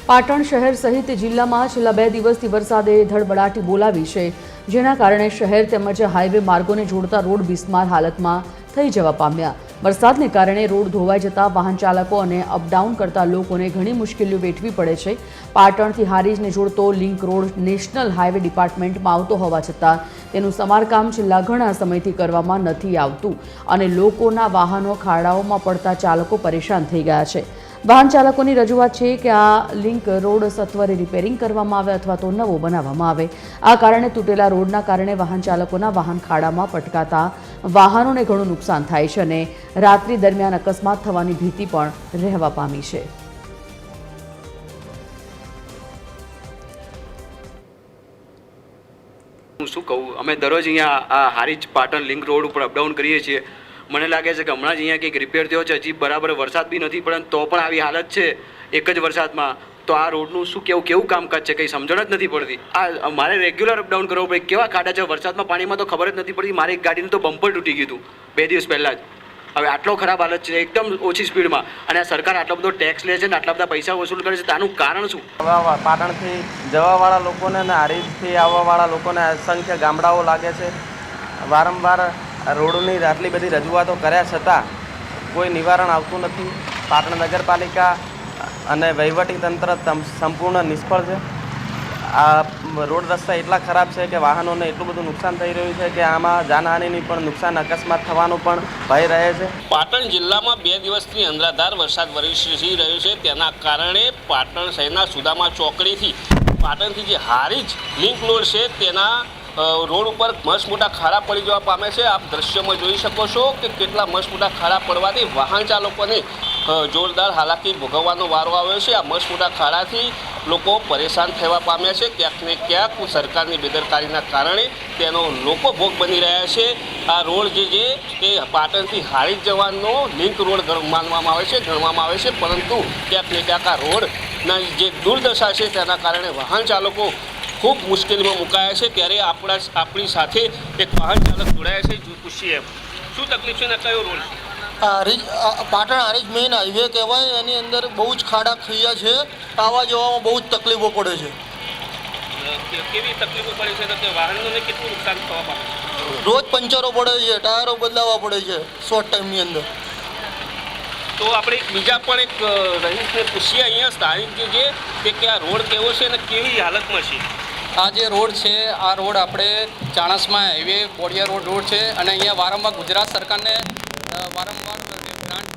પાટણ શહેર સહિત જિલ્લામાં છેલ્લા 2 દિવસથી વરસાદે ધડબડાટી બોલાવી છે, જેના કારણે શહેર તેમજ હાઈવે માર્ગોને જોડતા રોડ બિસ્માર હાલતમાં થઈ જવા પામ્યા। વરસાદને કારણે રોડ ધોવાઈ જતા વાહન ચાલકો અને અપડાઉન કરતા લોકોને ઘણી મુશ્કેલીઓ વેઠવી પડે છે। પાટણથી હારીજને જોડતો લિંક રોડ નેશનલ હાઈવે ડિપાર્ટમેન્ટમાં આવતો હોવા છતાં તેનું સમારકામ છેલ્લા ઘણા સમયથી કરવામાં નથી આવતું અને લોકોના વાહનો ખાડાઓમાં પડતા ચાલકો પરેશાન થઈ ગયા છે। વાહન ચાલકોની રજૂઆત છે કે આ લિંક રોડ સત્વરે રિપેરિંગ કરવામાં આવે અથવા તો નવો બનાવવામાં આવે। આ કારણે તૂટેલા રોડના કારણે વાહન ચાલકોના વાહન ખાડામાં પટકાતા વાહનોને ઘણું નુકસાન થાય છે અને રાત્રિ દરમિયાન અકસ્માત થવાની ભીતિ પણ રહેવા પામી છે। હું શું કહું, અમે દરરોજ અહીંયા આ હારીજ પાટણ લિંક રોડ ઉપર અપડાઉન કરીએ છીએ। મને લાગે છે કે હમણાં જ અહીંયા કંઈક રિપેર થયો છે, હજી બરાબર વરસાદ બી નથી પણ તો પણ આવી હાલત છે એક જ વરસાદમાં। તો આ રોડનું શું કેવું કામકાજ છે, કંઈ સમજણ જ નથી પડતી। આ મારે રેગ્યુલર અપડાઉન કરવું પડે, કેવા ખાડા છે વરસાદમાં, પાણીમાં તો ખબર જ નથી પડતી। મારી એક ગાડીનું તો બમ્પર તૂટી ગયું હતું 2 દિવસ પહેલાં જ। હવે આટલો ખરાબ હાલત છે, એકદમ ઓછી સ્પીડમાં, અને આ સરકાર આટલો બધો ટેક્સ લે છે ને આટલા બધા પૈસા વસૂલ કરે છે, તો આનું કારણ શું? પાટણથી જવાવાળા લોકોને અને હારીજથી આવવાવાળા લોકોને અસંખ્ય ગામડાઓ લાગે છે। વારંવાર રોડની આટલી બધી રજૂઆતો કર્યા છતાં કોઈ નિવારણ આવતું નથી। પાટણ નગરપાલિકા અને વહીવટીતંત્ર સંપૂર્ણ નિષ્ફળ છે। આ રોડ રસ્તા એટલા ખરાબ છે કે વાહનોને એટલું બધું નુકસાન થઈ રહ્યું છે કે આમાં જાનહાનિની પણ નુકસાન, અકસ્માત થવાનો પણ ભય રહે છે। પાટણ જિલ્લામાં 2 દિવસથી અનરાધાર વરસાદ વરસી રહ્યો છે, તેના કારણે પાટણ શહેરના સુદામા ચોકડીથી પાટણથી જે હારીજ લિંક રોડ છે તેના રોડ ઉપર મસ્ત મોટા ખાડા પડી જવા પામે છે। આપ દ્રશ્યમાં જોઈ શકો છો કે કેટલા મસ્ત મોટા ખાડા પડવાથી વાહન ચાલકોને જોરદાર હાલાકી ભોગવવાનો વારો આવ્યો છે। આ મસ્ત મોટા ખાડાથી લોકો પરેશાન થવા પામ્યા છે। ક્યાંક ને ક્યાંક સરકારની બેદરકારીના કારણે તેનો લોકો ભોગ બની રહ્યા છે। આ રોડ જે તે પાટણથી હારીજ જવાનો લિંક રોડ માનવામાં આવે છે, ગણવામાં આવે છે, પરંતુ ક્યાંક ને ક્યાંક આ રોડના જે દુર્દશા છે તેના કારણે વાહન ચાલકો ખૂબ મુશ્કેલીમાં મુકાયા છે। ત્યારે આપણી સાથે એક વાહન ચાલક જોડાયા છે, પૂછીએ શું તકલીફ છે ને કયો road? Patan Harij main highway કહેવાય, એની અંદર બહુ જ ખાડા ખૈયા છે, આવવા જવામાં બહુ જ તકલીફો પડે છે। કેવી તકલીફો પડે છે તો વાહનોને કેટલું નુકસાન થવા પામે? રોજ પંચરો પડે છે, ટાયરો બદલાવવા પડે છે શોર્ટ ટાઈમની અંદર। તો આપણે બીજા પણ એક રહીશને પૂછીએ અહીંયા સ્થાનિક જે તે કે આ રોડ કેવો છે અને કેવી હાલતમાં છે? આ જે રોડ છે, આ રોડ આપણે ચાણસ્મા હાઈવે બોડિયા રોડ છે અને અહીંયા વારંવાર ગુજરાત સરકારને વારંવાર ગ્રાન્ટ